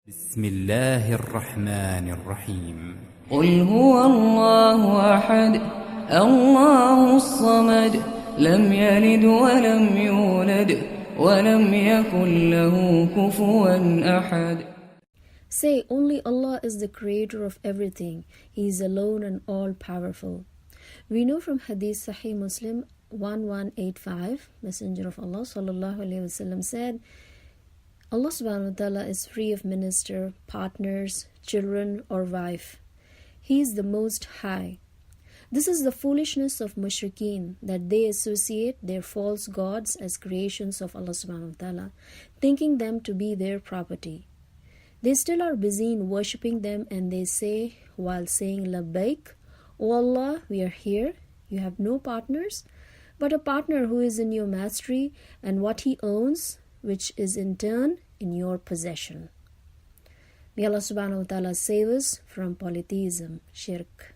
بسم الله الرحمن الرحيم قل هو الله أحد الله الصمد لم يلد ولم يولد ولم يكن له كفوا أحد. Say, only Allah is the creator of everything. He is alone and all-powerful. We know from Hadith Sahih Muslim 1185, Messenger of Allah sallallahu alaihi wasallam said, Allah subhanahu wa ta'ala is free of minister, partners, children or wife. He is the Most High. This is the foolishness of mushrikeen, that they associate their false gods as creations of Allah subhanahu wa ta'ala, thinking them to be their property. They still are busy in worshipping them, and they say, while saying Labbaik, O Allah, we are here, you have no partners, but a partner who is in your mastery and what he owns, which is in turn in your possession. May Allah subhanahu wa ta'ala save us from polytheism, shirk.